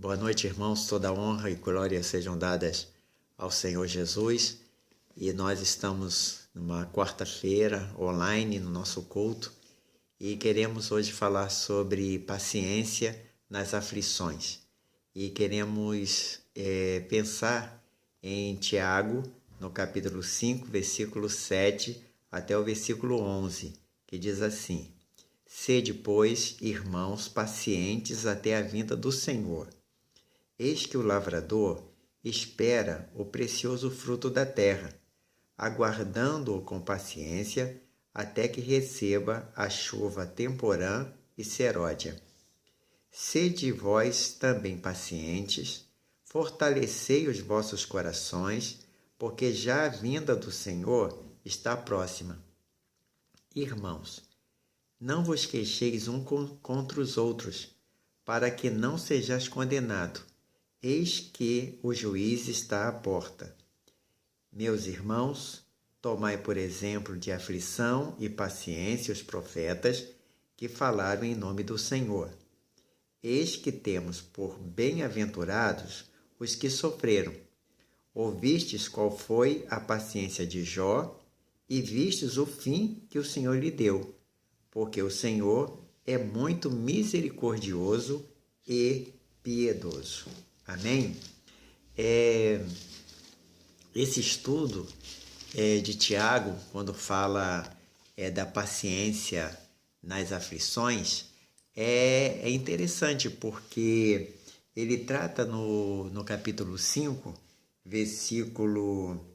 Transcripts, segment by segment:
Boa noite, irmãos. Toda honra e glória sejam dadas ao Senhor Jesus. E nós estamos numa quarta-feira online no nosso culto e queremos hoje falar sobre paciência nas aflições. E queremos pensar em Tiago, no capítulo 5, versículo 7 até o versículo 11, que diz assim: Sede, pois, irmãos, pacientes até a vinda do Senhor. Eis que o lavrador espera o precioso fruto da terra, aguardando-o com paciência até que receba a chuva temporã e seródia. Sede vós também pacientes, fortalecei os vossos corações, porque já a vinda do Senhor está próxima. Irmãos, não vos queixeis um contra os outros, para que não sejais condenado. Eis que o juiz está à porta. Meus irmãos, tomai por exemplo de aflição e paciência os profetas que falaram em nome do Senhor. Eis que temos por bem-aventurados os que sofreram. Ouvistes qual foi a paciência de Jó e vistes o fim que o Senhor lhe deu, porque o Senhor é muito misericordioso e piedoso. Amém? Esse estudo de Tiago, quando fala da paciência nas aflições, é interessante porque ele trata no capítulo 5, versículo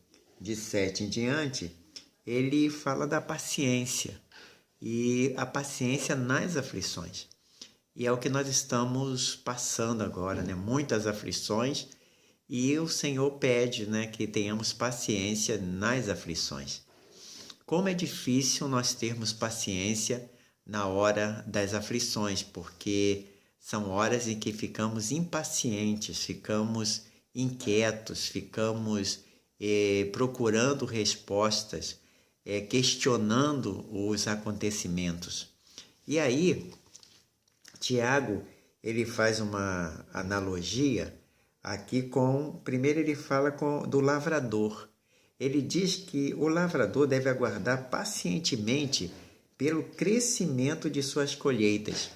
de 7 em diante, ele fala da paciência e a paciência nas aflições. E é o que nós estamos passando agora, né? Muitas aflições, e o Senhor pede, né, que tenhamos paciência nas aflições. Como é difícil nós termos paciência na hora das aflições, porque são horas em que ficamos impacientes, ficamos inquietos, ficamos procurando respostas, questionando os acontecimentos. E aí, Tiago, ele faz uma analogia aqui primeiro ele fala do lavrador. Ele diz que o lavrador deve aguardar pacientemente pelo crescimento de suas colheitas.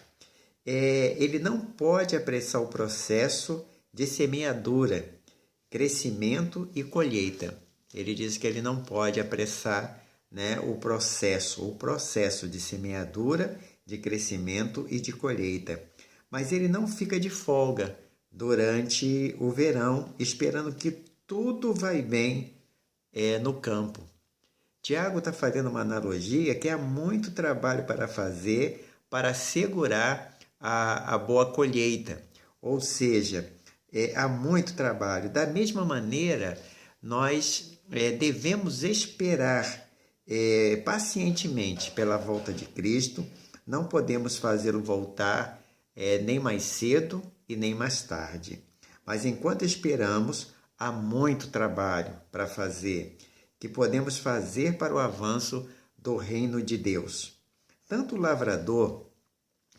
Ele não pode apressar o processo de semeadura, crescimento e colheita. Ele diz que ele não pode apressar, né, o processo de semeadura, de crescimento e de colheita. Mas ele não fica de folga durante o verão, esperando que tudo vai bem no campo. Tiago está fazendo uma analogia que há muito trabalho para fazer para assegurar a boa colheita. Ou seja, há muito trabalho. Da mesma maneira, nós devemos esperar pacientemente pela volta de Cristo. Não podemos fazê-lo voltar nem mais cedo e nem mais tarde. Mas enquanto esperamos, há muito trabalho para fazer, que podemos fazer para o avanço do reino de Deus. Tanto o lavrador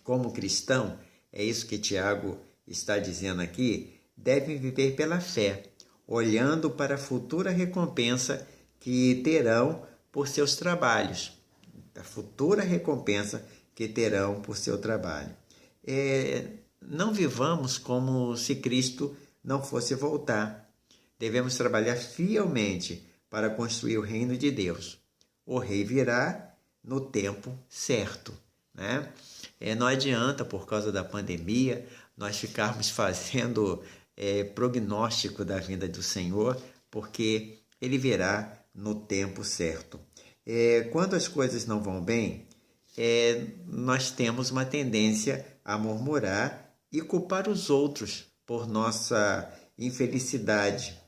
como o cristão, é isso que Tiago está dizendo aqui, devem viver pela fé, olhando para a futura recompensa que terão por seus trabalhos. A futura recompensa que terão por seu trabalho. Não vivamos como se Cristo não fosse voltar. Devemos trabalhar fielmente para construir o reino de Deus. O rei virá no tempo certo, né? Não adianta, por causa da pandemia, nós ficarmos fazendo prognóstico da vinda do Senhor, porque ele virá no tempo certo. Quando as coisas não vão bem, nós temos uma tendência a murmurar e culpar os outros por nossa infelicidade.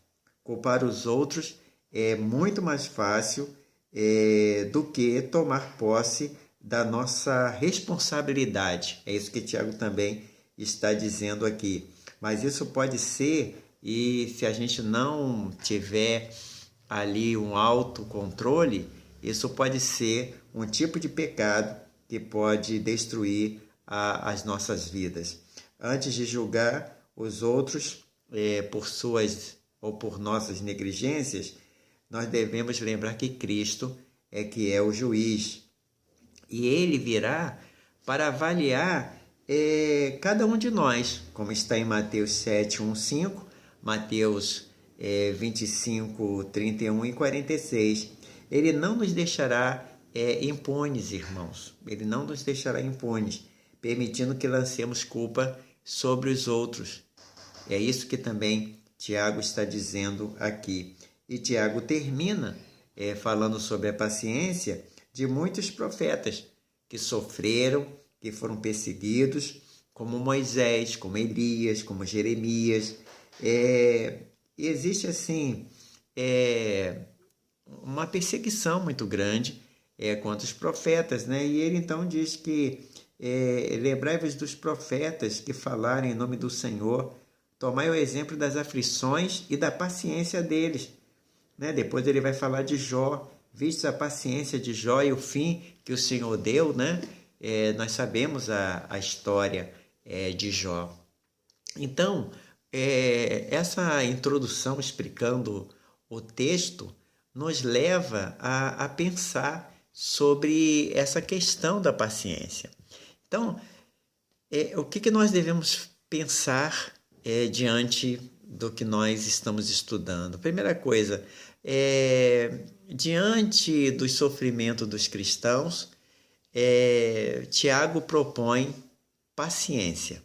Culpar os outros é muito mais fácil do que tomar posse da nossa responsabilidade. É isso que Tiago também está dizendo aqui. Mas isso pode ser, e se a gente não tiver ali um autocontrole, isso pode ser um tipo de pecado que pode destruir as nossas vidas. Antes de julgar, os outros por suas ou por nossas negligências, nós devemos lembrar que Cristo é que é o juiz. E ele virá para avaliar cada um de nós, como está em Mateus 7, 1, 5, Mateus 25, 31 e 46. Ele não nos deixará impunes, irmãos. Ele não nos deixará impunes, permitindo que lancemos culpa sobre os outros. É isso que também Tiago está dizendo aqui. E Tiago termina falando sobre a paciência de muitos profetas que sofreram, que foram perseguidos, como Moisés, como Elias, como Jeremias. Existe, assim, uma perseguição muito grande contra os profetas, né? E ele então diz que lembrai-vos dos profetas que falaram em nome do Senhor, tomai o exemplo das aflições e da paciência deles. Né? Depois ele vai falar de Jó, visto a paciência de Jó e o fim que o Senhor deu, né? Nós sabemos a história de Jó. Então, essa introdução explicando o texto nos leva a pensar sobre essa questão da paciência. Então, o que nós devemos pensar diante do que nós estamos estudando? Primeira coisa, diante do sofrimento dos cristãos, Tiago propõe paciência.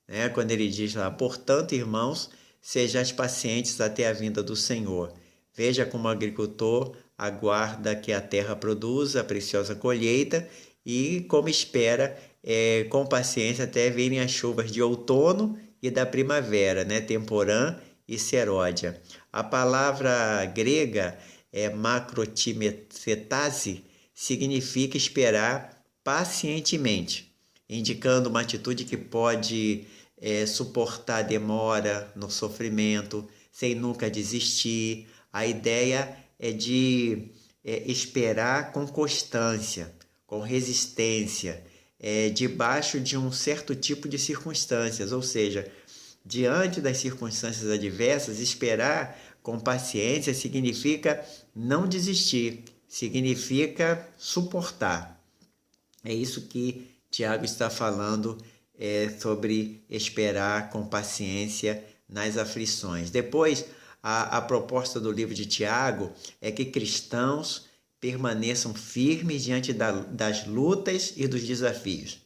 Né? Quando ele diz lá, portanto, irmãos, sejais pacientes até a vinda do Senhor. Veja como o agricultor aguarda que a terra produza a preciosa colheita e como espera com paciência até virem as chuvas de outono e da primavera, né? Temporã e seródia. A palavra grega macrotimetase significa esperar pacientemente, indicando uma atitude que pode suportar a demora no sofrimento, sem nunca desistir. A ideia é de esperar com constância, com resistência, debaixo de um certo tipo de circunstâncias, ou seja, diante das circunstâncias adversas, esperar com paciência significa não desistir, significa suportar. É isso que Tiago está falando sobre esperar com paciência nas aflições. Depois, a proposta do livro de Tiago é que cristãos permaneçam firmes diante das lutas e dos desafios.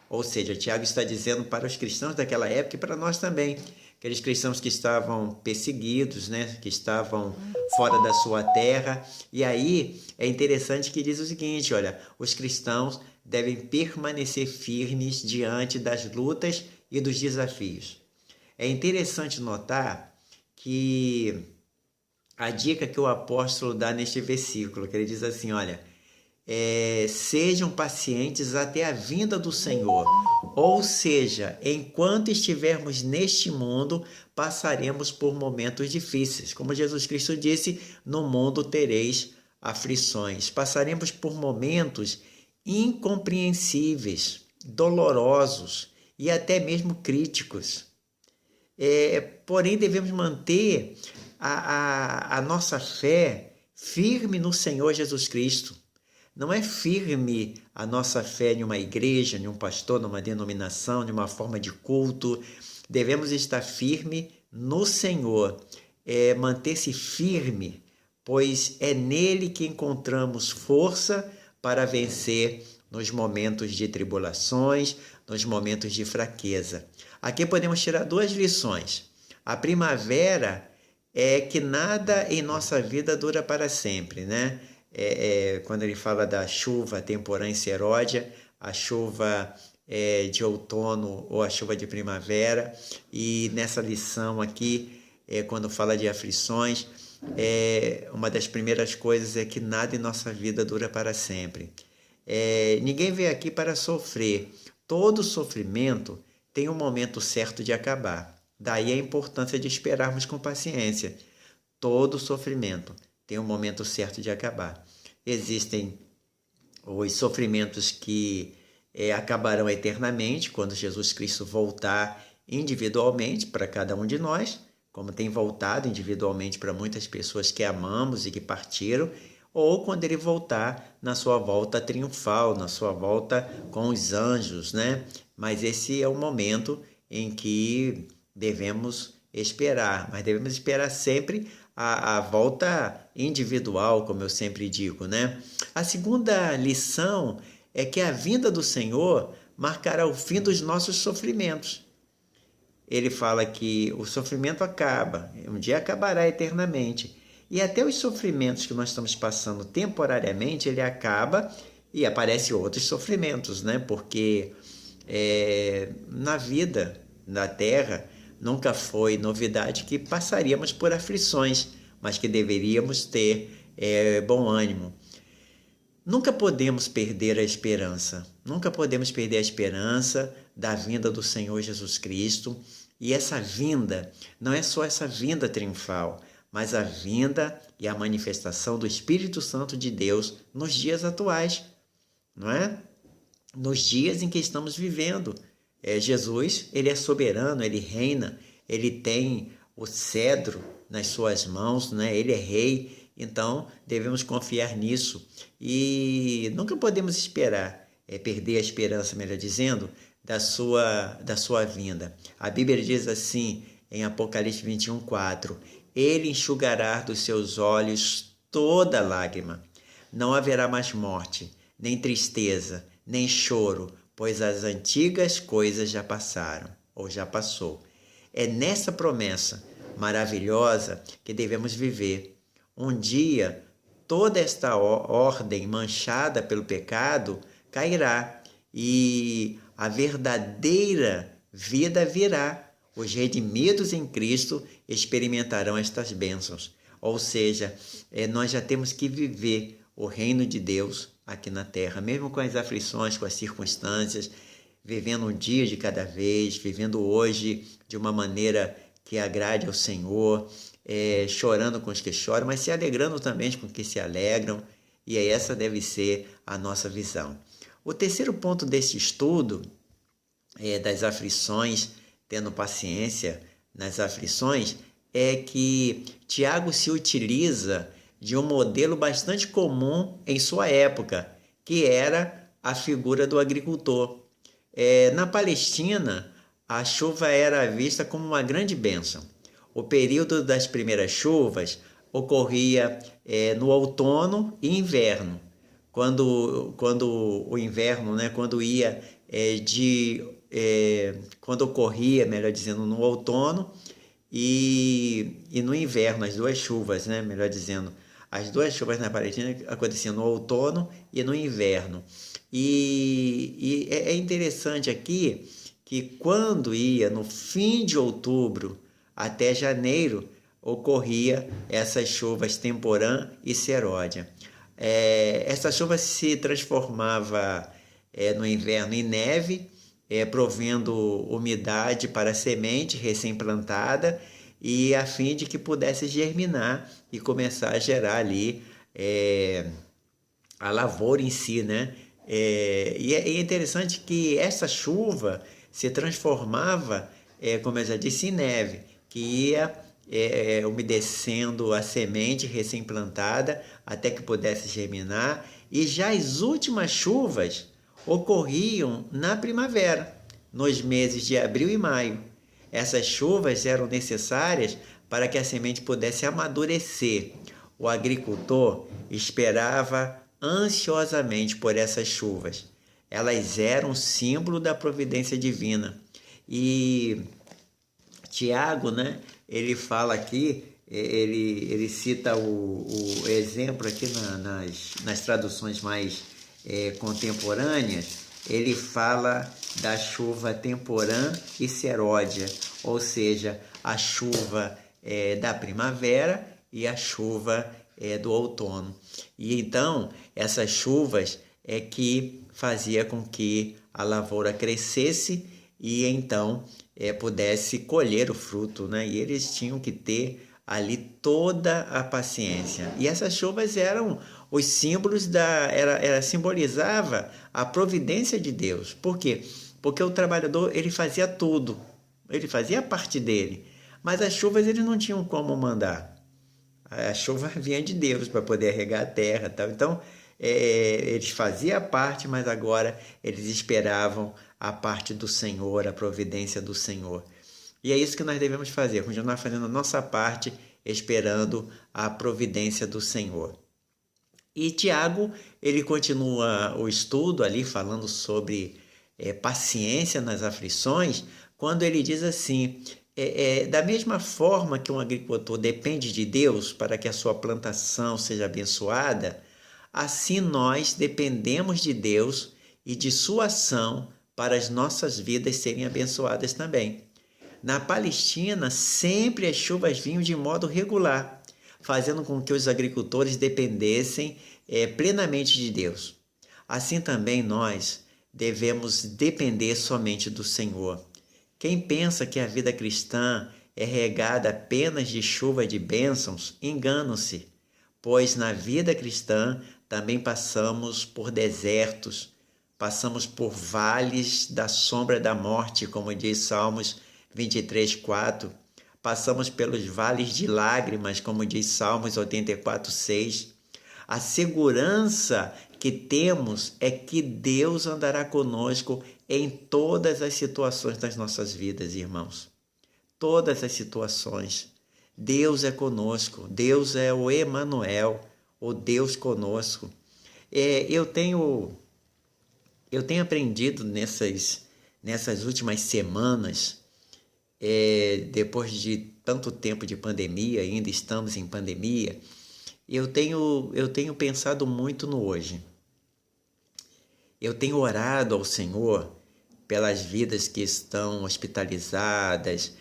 Ou seja, Tiago está dizendo para os cristãos daquela época e para nós também, aqueles cristãos que estavam perseguidos, né, que estavam fora da sua terra. E aí é interessante que diz o seguinte, olha, os cristãos devem permanecer firmes diante das lutas e dos desafios. É interessante notar que a dica que o apóstolo dá neste versículo, que ele diz assim, olha, sejam pacientes até a vinda do Senhor. Ou seja, enquanto estivermos neste mundo, passaremos por momentos difíceis. Como Jesus Cristo disse, no mundo tereis aflições. Passaremos por momentos incompreensíveis, dolorosos e até mesmo críticos. Porém, devemos manter a nossa fé firme no Senhor Jesus Cristo. Não é firme a nossa fé em uma igreja, em um pastor, numa denominação, em uma forma de culto. Devemos estar firme no Senhor, manter-se firme, pois é nele que encontramos força para vencer nos momentos de tribulações, nos momentos de fraqueza. Aqui podemos tirar duas lições. A primavera é que nada em nossa vida dura para sempre, né? Quando ele fala da chuva temporã e seródia, a chuva de outono ou a chuva de primavera. E nessa lição aqui, quando fala de aflições, uma das primeiras coisas é que nada em nossa vida dura para sempre. Ninguém veio aqui para sofrer. Todo sofrimento tem um momento certo de acabar. Daí a importância de esperarmos com paciência. Todo sofrimento tem um momento certo de acabar. Existem os sofrimentos que acabarão eternamente, quando Jesus Cristo voltar individualmente para cada um de nós, como tem voltado individualmente para muitas pessoas que amamos e que partiram, ou quando ele voltar na sua volta triunfal, na sua volta com os anjos, né? Mas esse é o momento em que devemos esperar, mas devemos esperar sempre a volta individual, como eu sempre digo, né? A segunda lição é que a vinda do Senhor marcará o fim dos nossos sofrimentos. Ele fala que o sofrimento acaba, um dia acabará eternamente. E até os sofrimentos que nós estamos passando temporariamente, ele acaba e aparecem outros sofrimentos, né? Porque na vida, na Terra, nunca foi novidade que passaríamos por aflições, mas que deveríamos ter bom ânimo. Nunca podemos perder a esperança. Nunca podemos perder a esperança da vinda do Senhor Jesus Cristo. E essa vinda não é só essa vinda triunfal, mas a vinda e a manifestação do Espírito Santo de Deus nos dias atuais, não é? Nos dias em que estamos vivendo. Jesus, ele é soberano, ele reina, ele tem o cedro nas suas mãos, né? Ele é rei, então devemos confiar nisso. E nunca podemos perder a esperança, melhor dizendo, da sua vinda. A Bíblia diz assim, em Apocalipse 21:4, ele enxugará dos seus olhos toda lágrima. Não haverá mais morte, nem tristeza, nem choro, pois as antigas coisas já passaram, ou já passou. É nessa promessa maravilhosa que devemos viver. Um dia, toda esta ordem manchada pelo pecado cairá e a verdadeira vida virá. Os redimidos em Cristo experimentarão estas bênçãos. Ou seja, nós já temos que viver o reino de Deus aqui na terra, mesmo com as aflições, com as circunstâncias, vivendo um dia de cada vez, vivendo hoje de uma maneira que agrade ao Senhor, chorando com os que choram, mas se alegrando também com os que se alegram, e essa deve ser a nossa visão. O terceiro ponto desse estudo das aflições, tendo paciência nas aflições, é que Tiago se utiliza de um modelo bastante comum em sua época, que era a figura do agricultor. Na Palestina, a chuva era vista como uma grande bênção. O período das primeiras chuvas ocorria no outono e inverno, quando o inverno, né, quando ocorria, melhor dizendo, no outono e no inverno, as duas chuvas, né, melhor dizendo, as duas chuvas na Palestina aconteciam no outono e no inverno. E é interessante aqui que quando ia no fim de outubro até janeiro, ocorria essas chuvas temporã e seródia. Essa chuva se transformava no inverno em neve, provendo umidade para a semente recém-plantada e a fim de que pudesse germinar e começar a gerar ali a lavoura em si, né? E é interessante que essa chuva se transformava, como eu já disse, em neve, que ia umedecendo a semente recém-plantada até que pudesse germinar, e já as últimas chuvas ocorriam na primavera, nos meses de abril e maio. Essas chuvas eram necessárias para que a semente pudesse amadurecer. O agricultor esperava ansiosamente por essas chuvas. Elas eram símbolo da providência divina. E Tiago, né, ele fala aqui, ele cita o exemplo aqui nas traduções mais contemporâneas, ele fala da chuva temporã e seródia, ou seja, a chuva da primavera e a chuva do outono. E então, essas chuvas é que fazia com que a lavoura crescesse e então pudesse colher o fruto, né? E eles tinham que ter ali toda a paciência. E essas chuvas eram os símbolos simbolizava a providência de Deus. Por quê? Porque o trabalhador ele fazia tudo. ele fazia parte dele, mas as chuvas eles não tinham como mandar. A chuva vinha de Deus para poder regar a terra, tal. Então, eles faziam parte, mas agora eles esperavam a parte do Senhor, a providência do Senhor. E é isso que nós devemos fazer, continuar fazendo a nossa parte, esperando a providência do Senhor. E Tiago, ele continua o estudo ali falando sobre paciência nas aflições, quando ele diz assim, da mesma forma que um agricultor depende de Deus para que a sua plantação seja abençoada, assim nós dependemos de Deus e de sua ação para as nossas vidas serem abençoadas também. Na Palestina, sempre as chuvas vinham de modo regular, fazendo com que os agricultores dependessem plenamente de Deus. Assim também nós devemos depender somente do Senhor. Quem pensa que a vida cristã é regada apenas de chuva de bênçãos, engana-se, pois na vida cristã também passamos por desertos, passamos por vales da sombra da morte, como diz Salmos 23:4. Passamos pelos vales de lágrimas, como diz Salmos 84:6. A segurança que temos é que Deus andará conosco em todas as situações das nossas vidas, irmãos. Todas as situações. Deus é conosco. Deus é o Emanuel, o Deus conosco. Eu tenho aprendido nessas últimas semanas, depois de tanto tempo de pandemia, ainda estamos em pandemia, eu tenho pensado muito no hoje. Eu tenho orado ao Senhor pelas vidas que estão hospitalizadas,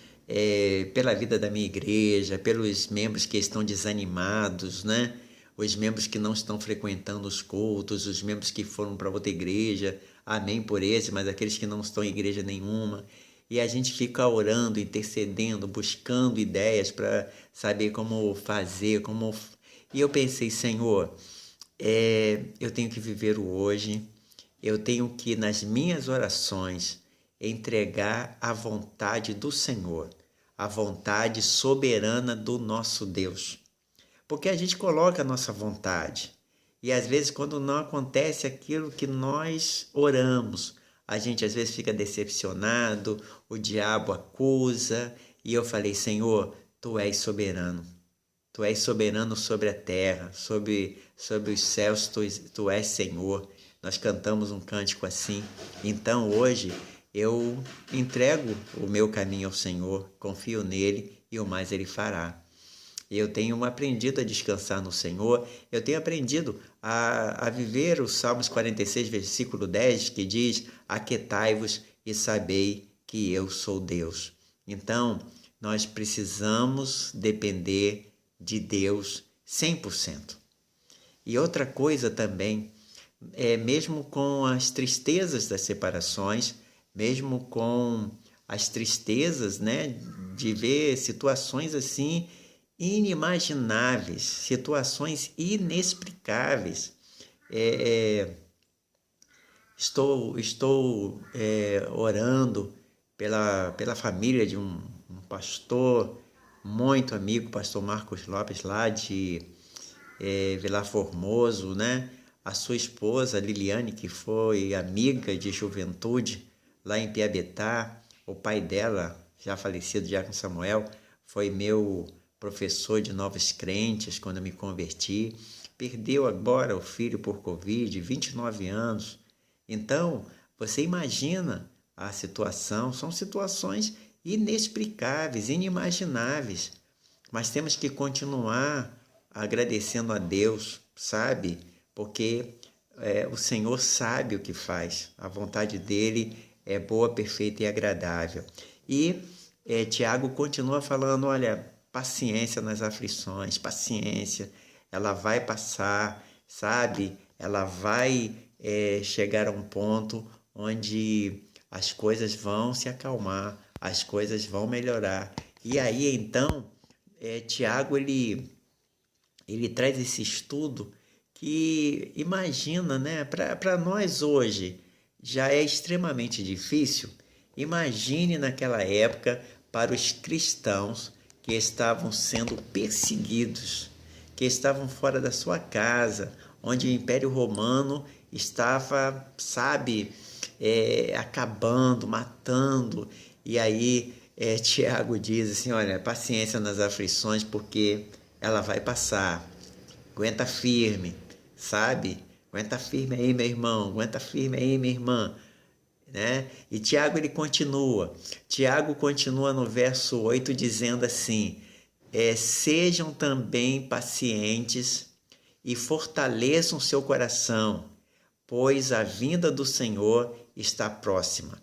pela vida da minha igreja, pelos membros que estão desanimados, né? Os membros que não estão frequentando os cultos, os membros que foram para outra igreja, amém por esse, mas aqueles que não estão em igreja nenhuma. E a gente fica orando, intercedendo, buscando ideias para saber como fazer, E eu pensei, Senhor, eu tenho que viver o hoje, eu tenho que, nas minhas orações, entregar a vontade do Senhor, a vontade soberana do nosso Deus. Porque a gente coloca a nossa vontade. E às vezes, quando não acontece aquilo que nós oramos, a gente às vezes fica decepcionado, o diabo acusa. E eu falei, Senhor, Tu és soberano. Tu és soberano sobre a terra, sobre os céus, tu és Senhor. Nós cantamos um cântico assim. Então hoje eu entrego o meu caminho ao Senhor, confio nele e o mais ele fará. Eu tenho aprendido a descansar no Senhor, eu tenho aprendido a viver o Salmos 46, versículo 10, que diz, aquietai-vos e sabei que eu sou Deus. Então, nós precisamos depender de Deus 100%. E outra coisa também, mesmo com as tristezas das separações, mesmo com as tristezas, né, de ver situações assim inimagináveis, situações inexplicáveis. Estou orando pela família de um pastor muito amigo, pastor Marcos Lopes, lá de Vilar Formoso, né? A sua esposa, Liliane, que foi amiga de juventude lá em Piabetá. O pai dela, já falecido, Diácono Samuel, foi meu professor de novos crentes quando eu me converti. Perdeu agora o filho por Covid, 29 anos. Então, você imagina a situação, são situações inexplicáveis, inimagináveis. Mas temos que continuar agradecendo a Deus, sabe? Porque o Senhor sabe o que faz. A vontade dele é boa, perfeita e agradável. E Tiago continua falando, olha, paciência nas aflições, paciência, ela vai passar, sabe? Ela vai chegar a um ponto onde as coisas vão se acalmar, as coisas vão melhorar. E aí, então, Tiago, ele traz esse estudo que, imagina, né? Para nós hoje já é extremamente difícil. Imagine naquela época para os cristãos que estavam sendo perseguidos, que estavam fora da sua casa, onde o Império Romano estava, sabe, acabando, matando. E aí Tiago diz assim, olha, paciência nas aflições, porque ela vai passar. Aguenta firme, sabe? Aguenta firme aí, meu irmão. Aguenta firme aí, minha irmã. Né? E Tiago ele continua. Tiago continua no verso 8 dizendo assim: sejam também pacientes e fortaleçam seu coração, pois a vinda do Senhor está próxima.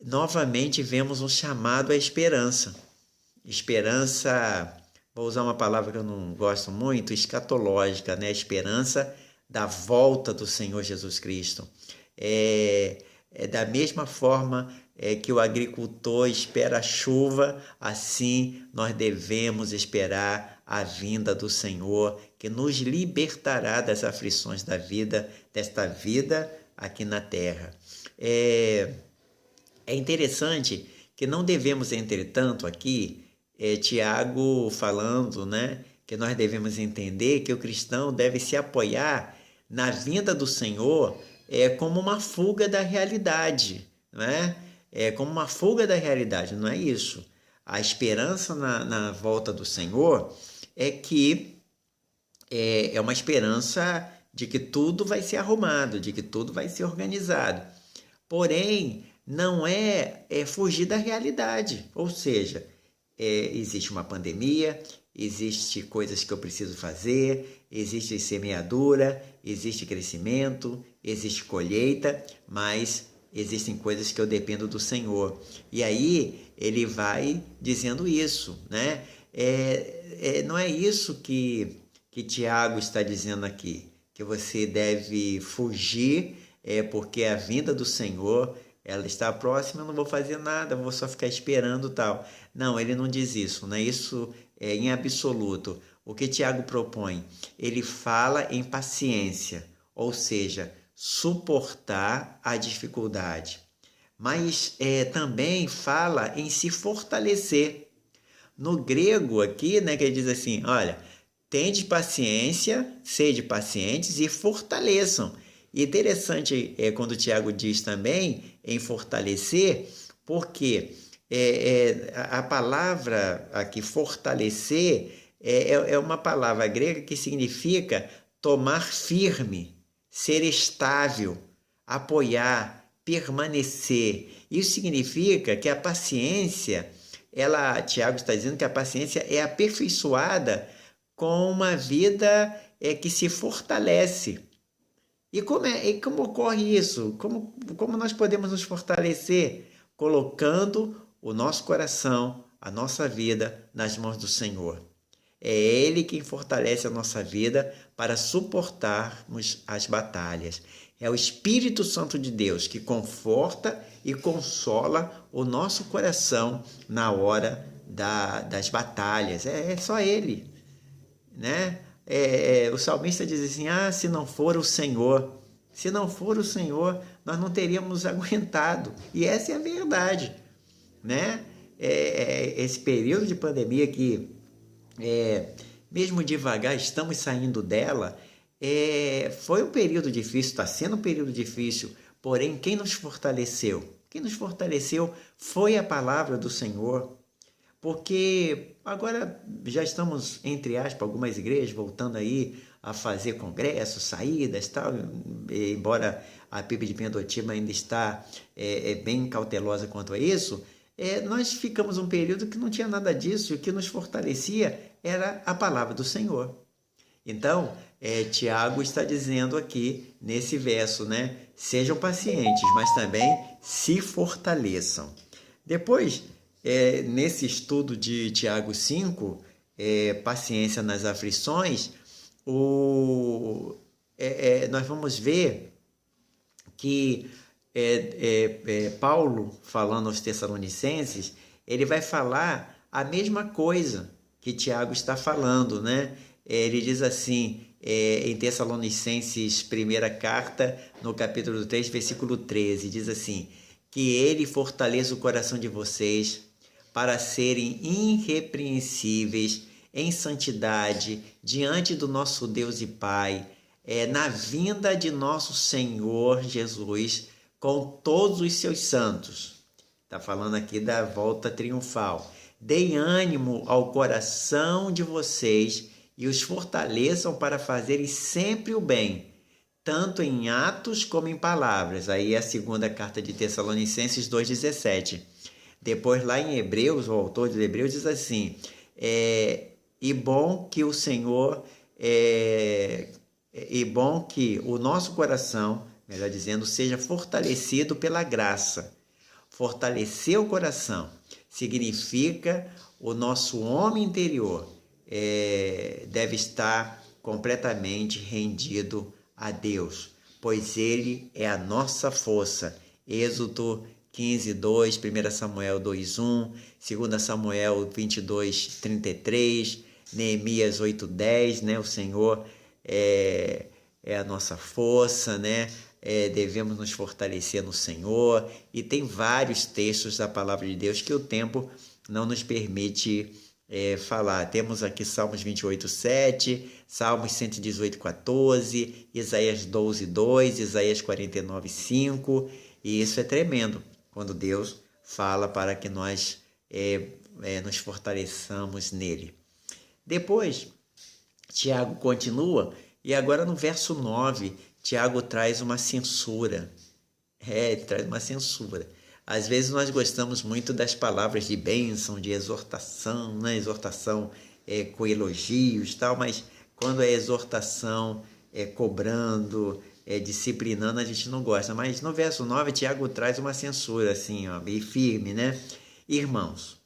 Novamente vemos um chamado à esperança. Esperança, vou usar uma palavra que eu não gosto muito, escatológica, né? Esperança da volta do Senhor Jesus Cristo. Da mesma forma que o agricultor espera a chuva, assim nós devemos esperar a vinda do Senhor, que nos libertará das aflições da vida, desta vida aqui na terra. É interessante que não devemos, entretanto, aqui, Tiago falando, né, que nós devemos entender que o cristão deve se apoiar na vinda do Senhor como uma fuga da realidade, não é? Como uma fuga da realidade, não é isso. A esperança na volta do Senhor é que é uma esperança de que tudo vai ser arrumado, de que tudo vai ser organizado. Porém, não é fugir da realidade, ou seja, existe uma pandemia, existe coisas que eu preciso fazer, existe semeadura, existe crescimento, existe colheita, mas existem coisas que eu dependo do Senhor. E aí ele vai dizendo isso, né? Não é isso que Tiago está dizendo aqui, que você deve fugir, porque a vinda do Senhor ela está próxima, eu não vou fazer nada, vou só ficar esperando tal. Não, ele não diz isso, né? Isso é em absoluto. O que Tiago propõe? Ele fala em paciência, ou seja, suportar a dificuldade. Mas também fala em se fortalecer. No grego aqui, né, que ele diz assim, olha, tende paciência, sede pacientes e fortaleçam. E interessante quando o Tiago diz também em fortalecer, porque a palavra aqui, fortalecer, é uma palavra grega que significa tomar firme, ser estável, apoiar, permanecer. Isso significa que a paciência, Tiago está dizendo que a paciência é aperfeiçoada com uma vida que se fortalece. E como ocorre isso? Como nós podemos nos fortalecer? Colocando o nosso coração, a nossa vida nas mãos do Senhor. É Ele quem fortalece a nossa vida para suportarmos as batalhas. É o Espírito Santo de Deus que conforta e consola o nosso coração na hora das batalhas. É só Ele, né? O salmista diz assim, se não for o Senhor, nós não teríamos aguentado. E essa é a verdade, né? Esse período de pandemia que, mesmo devagar, estamos saindo dela, foi um período difícil, está sendo um período difícil, porém, quem nos fortaleceu? Quem nos fortaleceu foi a palavra do Senhor. Porque agora já estamos, entre aspas, algumas igrejas voltando aí a fazer congressos, saídas e tal, embora a PIB de Pindotiba ainda está bem cautelosa quanto a isso, nós ficamos um período que não tinha nada disso e o que nos fortalecia era a palavra do Senhor. Então, Tiago está dizendo aqui nesse verso, né? Sejam pacientes, mas também se fortaleçam. Depois, nesse estudo de Tiago 5, paciência nas aflições, nós vamos ver que Paulo, falando aos Tessalonicenses, ele vai falar a mesma coisa que Tiago está falando, né? Ele diz assim, em Tessalonicenses, primeira carta, no capítulo 3, versículo 13, diz assim: que ele fortaleça o coração de vocês para serem irrepreensíveis em santidade diante do nosso Deus e Pai, na vinda de nosso Senhor Jesus com todos os seus santos. Está falando aqui da volta triunfal. Deem ânimo ao coração de vocês e os fortaleçam para fazerem sempre o bem, tanto em atos como em palavras. Aí é a segunda carta de Tessalonicenses 2,17. Depois, lá em Hebreus, o autor de Hebreus diz assim: e bom que o Senhor, e bom que o nosso coração, melhor dizendo, seja fortalecido pela graça. Fortalecer o coração significa o nosso homem interior deve estar completamente rendido a Deus, pois Ele é a nossa força. Êxodo 15:2, 1 Samuel 2:1, 2 Samuel 22:33, Neemias 8:10, né? O Senhor é a nossa força, né? Devemos nos fortalecer no Senhor, e tem vários textos da palavra de Deus que o tempo não nos permite falar. Temos aqui Salmos 28:7, Salmos 118:14, Isaías 12:2, Isaías 49:5, e isso é tremendo, quando Deus fala para que nós nos fortaleçamos nele. Depois, Tiago continua, e agora no verso 9, Tiago traz uma censura. Ele traz uma censura. Às vezes nós gostamos muito das palavras de bênção, de exortação, né? Exortação com elogios e tal, mas quando é exortação cobrando, disciplinando, a gente não gosta. Mas no verso 9, Tiago traz uma censura assim, ó, bem firme, né? Irmãos,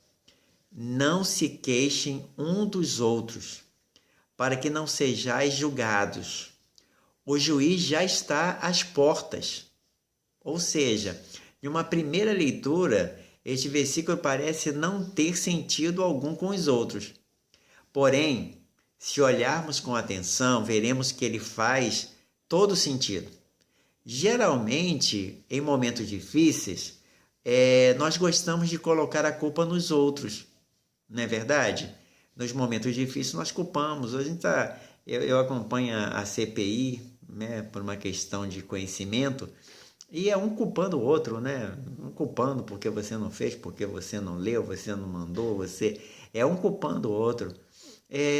não se queixem um dos outros, para que não sejais julgados. O juiz já está às portas. Ou seja, de uma primeira leitura, este versículo parece não ter sentido algum com os outros. Porém, se olharmos com atenção, veremos que ele faz todo sentido. Geralmente, em momentos difíceis, nós gostamos de colocar a culpa nos outros, não é verdade? Nos momentos difíceis nós culpamos. Eu acompanho a CPI, né, por uma questão de conhecimento, e é um culpando o outro, né? Um culpando porque você não fez, porque você não leu, você não mandou, é um culpando o outro.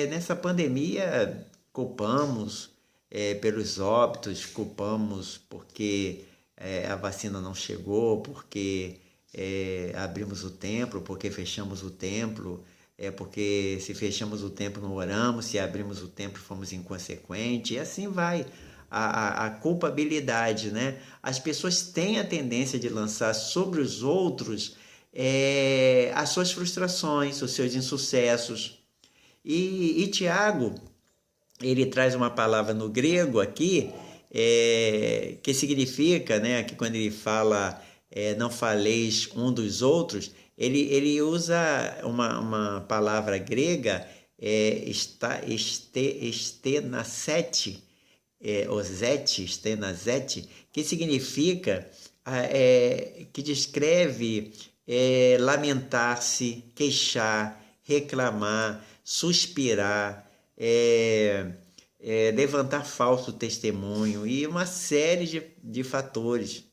Nessa pandemia, culpamos pelos óbitos, culpamos porque a vacina não chegou, porque abrimos o templo, porque fechamos o templo, porque se fechamos o templo não oramos, se abrimos o templo fomos inconsequentes, e assim vai. A culpabilidade, né? As pessoas têm a tendência de lançar sobre os outros as suas frustrações, os seus insucessos. E Tiago, ele traz uma palavra no grego aqui, que significa, né? Que quando ele fala não faleis um dos outros, ele usa uma palavra grega, estenasete, osete, estenasete, que significa, que descreve lamentar-se, queixar, reclamar, suspirar, levantar falso testemunho e uma série de fatores.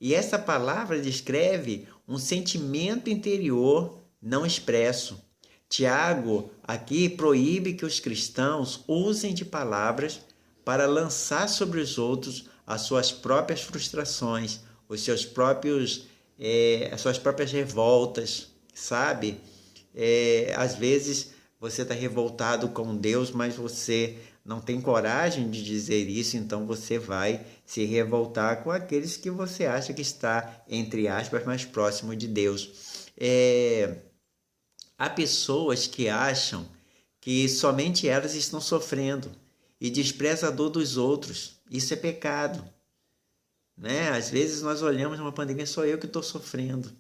E essa palavra descreve um sentimento interior não expresso. Tiago aqui proíbe que os cristãos usem de palavras para lançar sobre os outros as suas próprias frustrações, os seus próprios, as suas próprias revoltas, sabe? Às vezes você está revoltado com Deus, mas você não tem coragem de dizer isso, então você vai se revoltar com aqueles que você acha que está, entre aspas, mais próximo de Deus. Há pessoas que acham que somente elas estão sofrendo e desprezam a dor dos outros. Isso é pecado, né? Às vezes nós olhamos uma pandemia, só eu que estou sofrendo.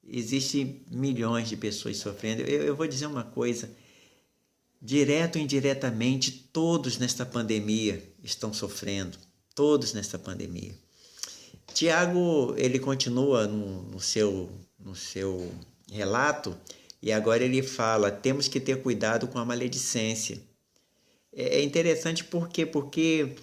Existem milhões de pessoas sofrendo. Eu vou dizer uma coisa, direto ou indiretamente, todos nesta pandemia estão sofrendo, todos nesta pandemia. Tiago, ele continua no seu relato, e agora ele fala, temos que ter cuidado com a maledicência. É interessante por quê? Porque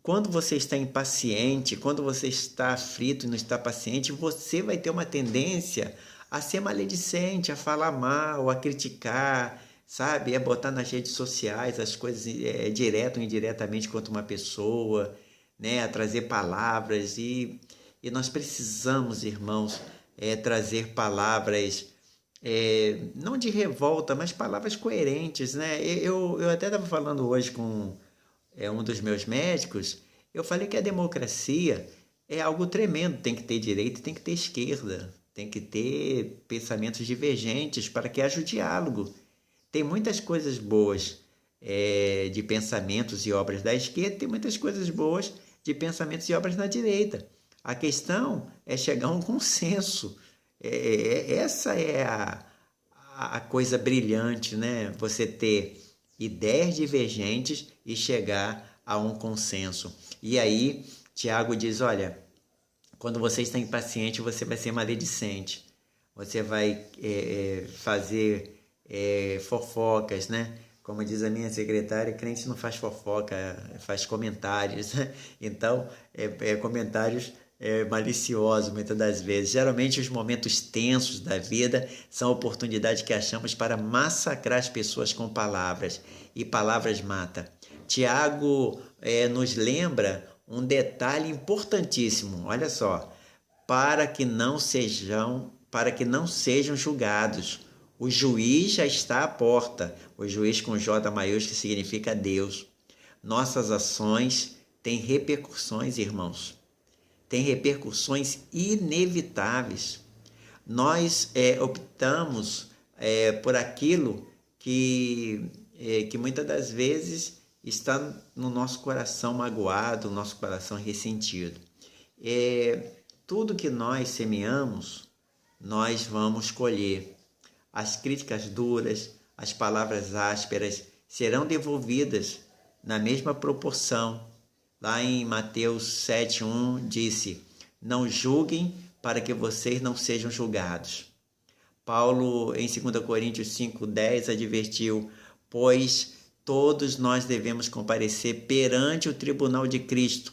quando você está impaciente, quando você está aflito e não está paciente, você vai ter uma tendência a ser maledicente, a falar mal, a criticar, sabe? A botar nas redes sociais as coisas direto ou indiretamente contra uma pessoa, né? A trazer palavras e nós precisamos, irmãos, trazer palavras não de revolta, mas palavras coerentes, né? Eu até estava falando hoje com um dos meus médicos, eu falei que a democracia é algo tremendo, tem que ter direita e tem que ter esquerda, tem que ter pensamentos divergentes para que haja o diálogo. Tem muitas coisas boas de pensamentos e obras da esquerda, tem muitas coisas boas de pensamentos e obras da direita. A questão é chegar a um consenso. Essa é a coisa brilhante, né? Você ter ideias divergentes e chegar a um consenso. E aí, Tiago diz, olha, quando você está impaciente, você vai ser maledicente. Você vai fazer fofocas, né? Como diz a minha secretária, crente não faz fofoca, faz comentários. Então, comentários maliciosos muitas das vezes. Geralmente os momentos tensos da vida são oportunidades que achamos para massacrar as pessoas com palavras. E palavras mata. Tiago nos lembra um detalhe importantíssimo. Olha só. Para que não sejam julgados. O juiz já está à porta. O juiz com J maiúsculo que significa Deus. Nossas ações têm repercussões, irmãos. Tem repercussões inevitáveis. Nós optamos por aquilo que muitas das vezes está no nosso coração magoado, no nosso coração ressentido. Tudo que nós semeamos, nós vamos colher. As críticas duras, as palavras ásperas serão devolvidas na mesma proporção. Lá em Mateus 7,1 disse, não julguem para que vocês não sejam julgados. Paulo, em 2 Coríntios 5,10, advertiu, pois todos nós devemos comparecer perante o tribunal de Cristo,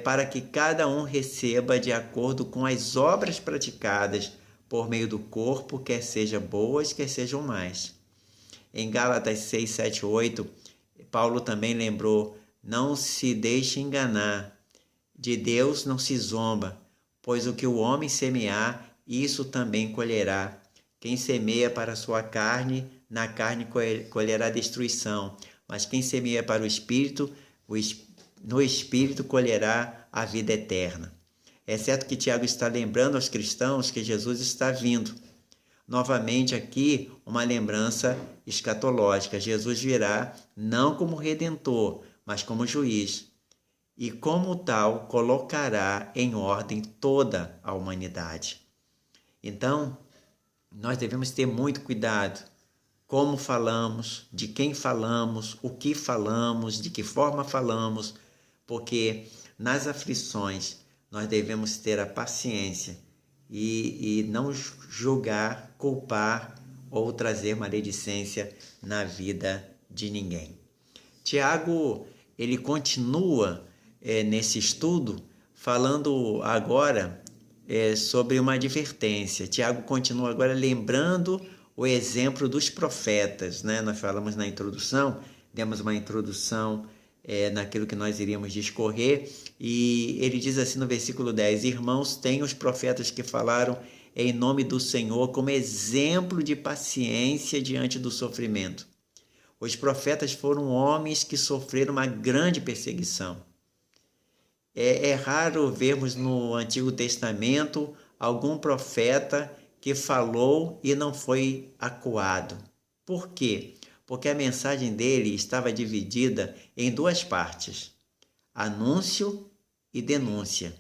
para que cada um receba de acordo com as obras praticadas por meio do corpo, quer sejam boas, quer sejam más. Em Gálatas 6, 7, 8, Paulo também lembrou, não se deixe enganar, de Deus não se zomba, pois o que o homem semear, isso também colherá. Quem semeia para a sua carne, na carne colherá destruição, mas quem semeia para o Espírito, no Espírito colherá a vida eterna. É certo que Tiago está lembrando aos cristãos que Jesus está vindo. Novamente aqui, uma lembrança escatológica. Jesus virá não como redentor, mas como juiz. E como tal, colocará em ordem toda a humanidade. Então, nós devemos ter muito cuidado. Como falamos, de quem falamos, o que falamos, de que forma falamos, porque nas aflições nós devemos ter a paciência e não julgar, culpar ou trazer maledicência na vida de ninguém. Tiago, ele continua nesse estudo falando agora sobre uma advertência. Tiago continua agora lembrando o exemplo dos profetas, né? Nós falamos na introdução, demos uma introdução naquilo que nós iríamos discorrer, e ele diz assim no versículo 10, irmãos, tenham os profetas que falaram em nome do Senhor como exemplo de paciência diante do sofrimento. Os profetas foram homens que sofreram uma grande perseguição. É raro vermos no Antigo Testamento algum profeta que falou e não foi acuado. Por quê? Porque a mensagem dele estava dividida em duas partes, anúncio e denúncia.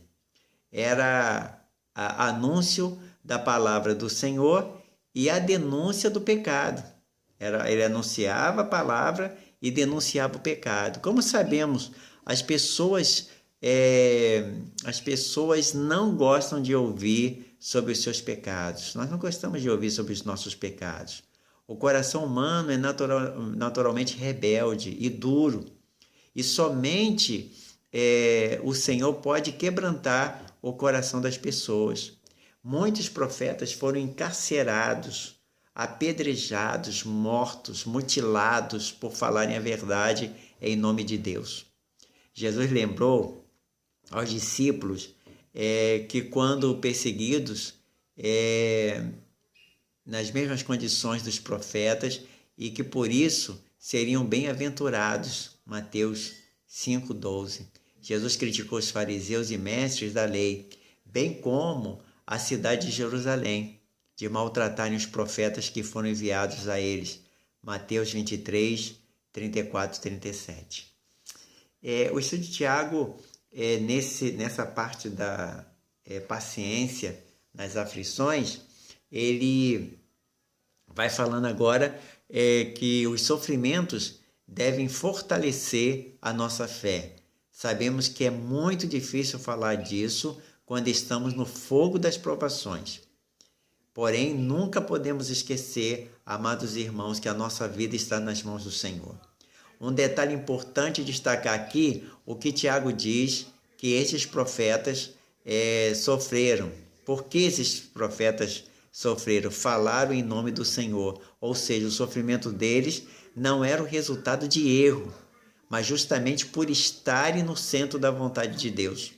Era anúncio da palavra do Senhor e a denúncia do pecado. Ele anunciava a palavra e denunciava o pecado. Como sabemos, as pessoas, as pessoas não gostam de ouvir sobre os seus pecados. Nós não gostamos de ouvir sobre os nossos pecados. O coração humano é naturalmente rebelde e duro. E somente o Senhor pode quebrantar o coração das pessoas. Muitos profetas foram encarcerados, apedrejados, mortos, mutilados por falarem a verdade em nome de Deus. Jesus lembrou aos discípulos que quando perseguidos, nas mesmas condições dos profetas, e que por isso seriam bem-aventurados. Mateus 5,12. Jesus criticou os fariseus e mestres da lei, bem como a cidade de Jerusalém, de maltratarem os profetas que foram enviados a eles. Mateus 23, 34 e 37. O estudo de Tiago, nessa parte da paciência nas aflições, ele vai falando agora que os sofrimentos devem fortalecer a nossa fé. Sabemos que é muito difícil falar disso quando estamos no fogo das provações. Porém, nunca podemos esquecer, amados irmãos, que a nossa vida está nas mãos do Senhor. Um detalhe importante destacar aqui, o que Tiago diz, que esses profetas sofreram. Por que esses profetas sofreram? Falaram em nome do Senhor. Ou seja, o sofrimento deles não era o resultado de erro, mas justamente por estarem no centro da vontade de Deus.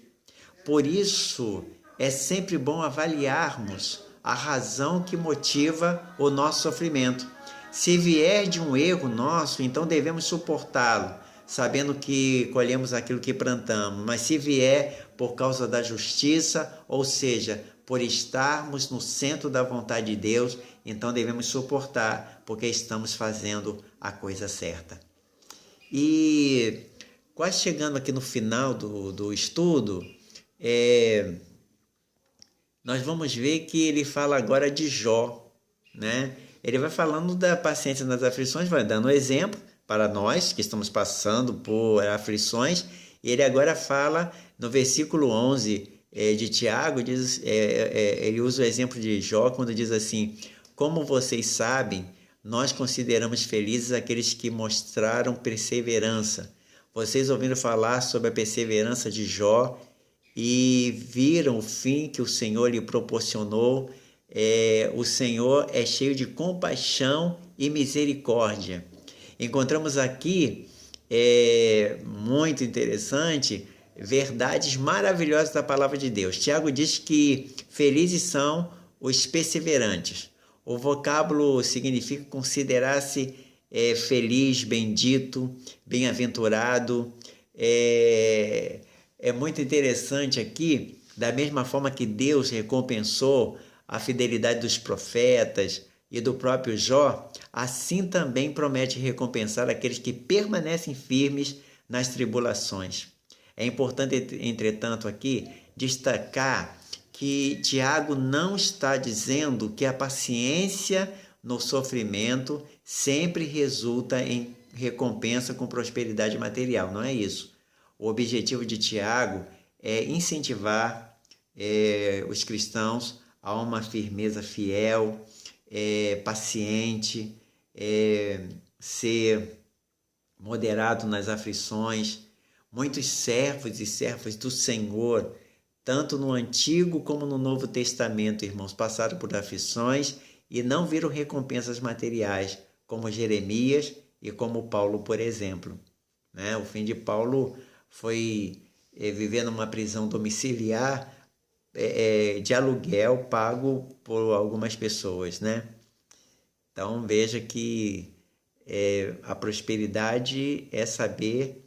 Por isso, é sempre bom avaliarmos a razão que motiva o nosso sofrimento. Se vier de um erro nosso, então devemos suportá-lo, sabendo que colhemos aquilo que plantamos. Mas se vier por causa da justiça, ou seja, por estarmos no centro da vontade de Deus, então devemos suportar, porque estamos fazendo a coisa certa. E quase chegando aqui no final do estudo, nós vamos ver que ele fala agora de Jó, né? Ele vai falando da paciência nas aflições, vai dando exemplo para nós que estamos passando por aflições. E ele agora fala no versículo 11 de Tiago, ele usa o exemplo de Jó quando diz assim: como vocês sabem, nós consideramos felizes aqueles que mostraram perseverança. Vocês ouviram falar sobre a perseverança de Jó e viram o fim que o Senhor lhe proporcionou. O Senhor é cheio de compaixão e misericórdia. Encontramos aqui, muito interessante, verdades maravilhosas da palavra de Deus. Tiago diz que felizes são os perseverantes. O vocábulo significa considerar-se feliz, bendito, bem-aventurado. É muito interessante aqui, da mesma forma que Deus recompensou a fidelidade dos profetas e do próprio Jó, assim também promete recompensar aqueles que permanecem firmes nas tribulações. É importante, entretanto, aqui destacar que Tiago não está dizendo que a paciência no sofrimento sempre resulta em recompensa com prosperidade material. Não é isso. O objetivo de Tiago é incentivar os cristãos a uma firmeza fiel, paciente, ser moderado nas aflições. Muitos servos e servas do Senhor, tanto no Antigo como no Novo Testamento, irmãos, passaram por aflições e não viram recompensas materiais, como Jeremias e como Paulo, por exemplo. O fim de Paulo foi viver numa prisão domiciliar de aluguel pago por algumas pessoas, Então veja que a prosperidade é saber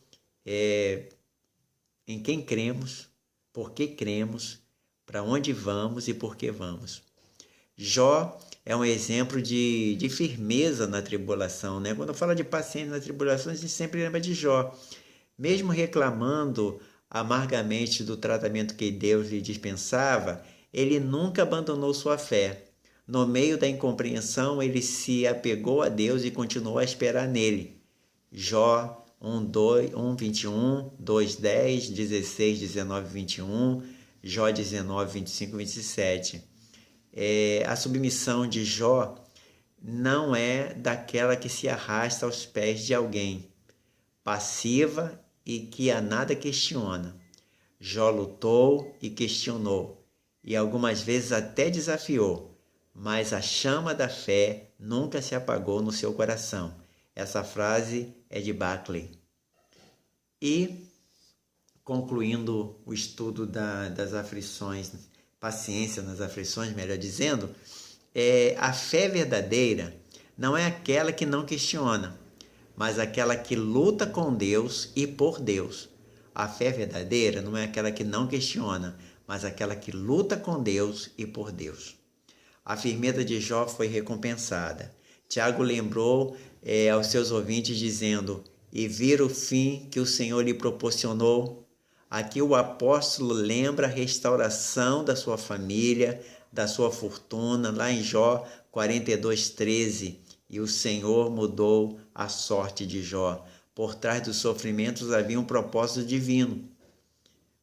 em quem cremos, por que cremos, para onde vamos e por que vamos. Jó é um exemplo de firmeza na tribulação, Quando fala de paciência na tribulação, a gente sempre lembra de Jó. Mesmo reclamando amargamente do tratamento que Deus lhe dispensava, ele nunca abandonou sua fé. no meio da incompreensão, ele se apegou a Deus e continuou a esperar nele. Jó 1:21, 2:10, 16, 19, 21, Jó 19, 25 e 27. A submissão de Jó não é daquela que se arrasta aos pés de alguém, passiva e que a nada questiona. Jó lutou e questionou, e algumas vezes até desafiou, mas a chama da fé nunca se apagou no seu coração. Essa frase é de Buckley. E, concluindo o estudo das aflições, paciência nas aflições, melhor dizendo, a fé verdadeira não é aquela que não questiona, mas aquela que luta com Deus e por Deus. A fé verdadeira não é aquela que não questiona, mas aquela que luta com Deus e por Deus. A firmeza de Jó foi recompensada. Tiago lembrou aos seus ouvintes dizendo: e viram o fim que o Senhor lhe proporcionou. Aqui o apóstolo lembra a restauração da sua família, da sua fortuna, lá em Jó 42:13. E o Senhor mudou a sorte de Jó. Por trás dos sofrimentos havia um propósito divino.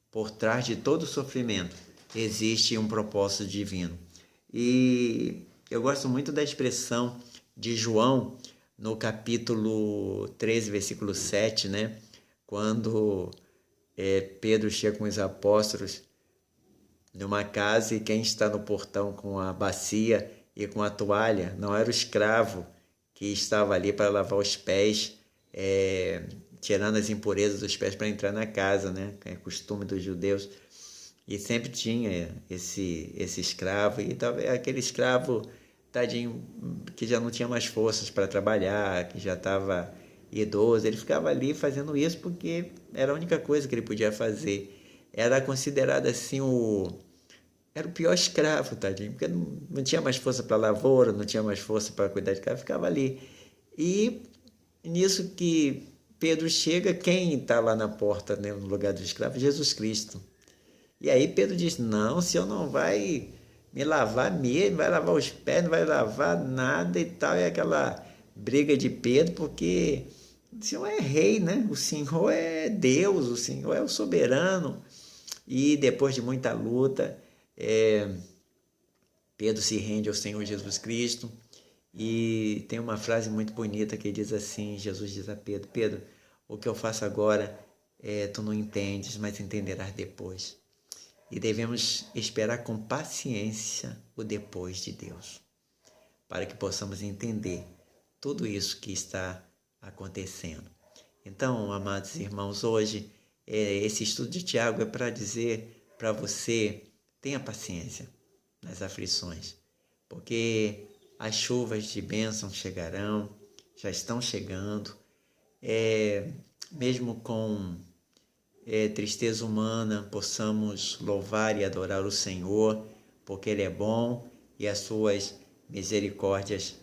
Por trás de todo sofrimento existe um propósito divino. E eu gosto muito da expressão de João no capítulo 13, versículo 7, né? Quando Pedro chega com os apóstolos numa casa e quem está no portão com a bacia e com a toalha não era o escravo que estava ali para lavar os pés, tirando as impurezas dos pés para entrar na casa, né? É costume dos judeus. E sempre tinha esse escravo, e talvez aquele escravo, tadinho, que já não tinha mais forças para trabalhar, que já estava idoso, ele ficava ali fazendo isso porque era a única coisa que ele podia fazer. Era considerado assim era o pior escravo, tadinho, porque não tinha mais força para lavoura, não tinha mais força para cuidar de casa, ficava ali. E nisso que Pedro chega, quem está lá na porta, né, no lugar do escravo? Jesus Cristo. E aí Pedro diz: não, o Senhor não vai me lavar mesmo, não vai lavar os pés, não vai lavar nada e tal. É aquela briga de Pedro, porque o Senhor é rei, né? O Senhor é Deus, o Senhor é o soberano. E depois de muita luta, Pedro se rende ao Senhor Jesus Cristo. E tem uma frase muito bonita que diz assim: Jesus diz a Pedro: Pedro, o que eu faço agora tu não entendes, mas entenderás depois. E devemos esperar com paciência o depois de Deus, para que possamos entender tudo isso que está acontecendo. Então, amados irmãos, hoje esse estudo de Tiago é para dizer para você: tenha paciência nas aflições, porque as chuvas de bênção chegarão, já estão chegando, mesmo com tristeza humana, possamos louvar e adorar o Senhor, porque Ele é bom e as suas misericórdias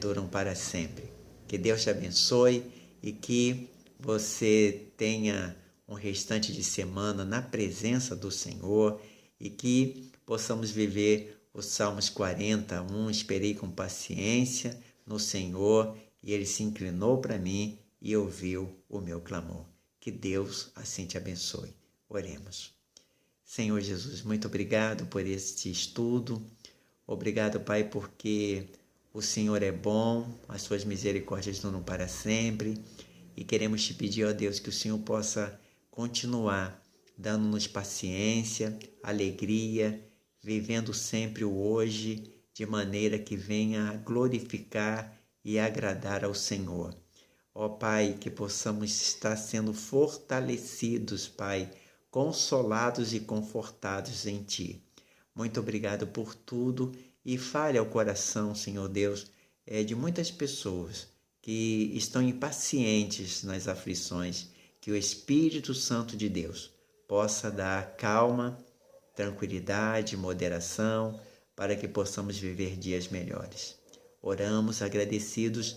duram para sempre. Que Deus te abençoe e que você tenha um restante de semana na presença do Senhor e que possamos viver os Salmos 41. Esperei com paciência no Senhor e Ele se inclinou para mim e ouviu o meu clamor. Que Deus assim te abençoe. Oremos. Senhor Jesus, muito obrigado por este estudo. Obrigado, Pai, porque o Senhor é bom, as suas misericórdias duram para sempre. E queremos te pedir, ó Deus, que o Senhor possa continuar dando-nos paciência, alegria, vivendo sempre o hoje, de maneira que venha a glorificar e agradar ao Senhor. Ó Pai, que possamos estar sendo fortalecidos, Pai, consolados e confortados em Ti. Muito obrigado por tudo e fale ao coração, Senhor Deus, de muitas pessoas que estão impacientes nas aflições, que o Espírito Santo de Deus possa dar calma, tranquilidade, moderação, para que possamos viver dias melhores. Oramos agradecidos,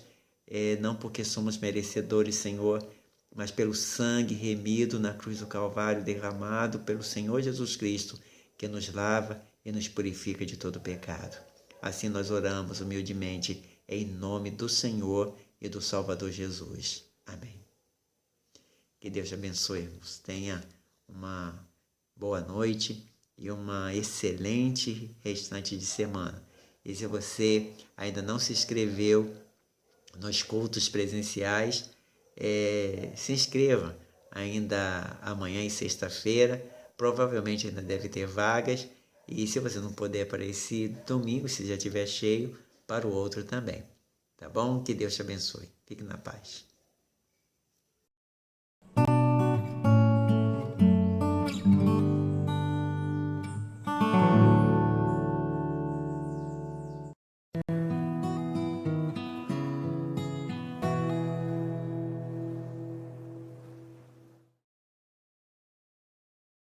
não porque somos merecedores, Senhor, mas pelo sangue remido na cruz do Calvário, derramado pelo Senhor Jesus Cristo, que nos lava e nos purifica de todo pecado. Assim nós oramos humildemente em nome do Senhor e do Salvador Jesus. Amém. Que Deus te abençoe, irmãos. Tenha uma boa noite e uma excelente restante de semana. E se você ainda não se inscreveu nos cultos presenciais, se inscreva ainda amanhã e sexta-feira. Provavelmente ainda deve ter vagas. E se você não puder para esse domingo, se já estiver cheio, para o outro também. Tá bom? Que Deus te abençoe. Fique na paz.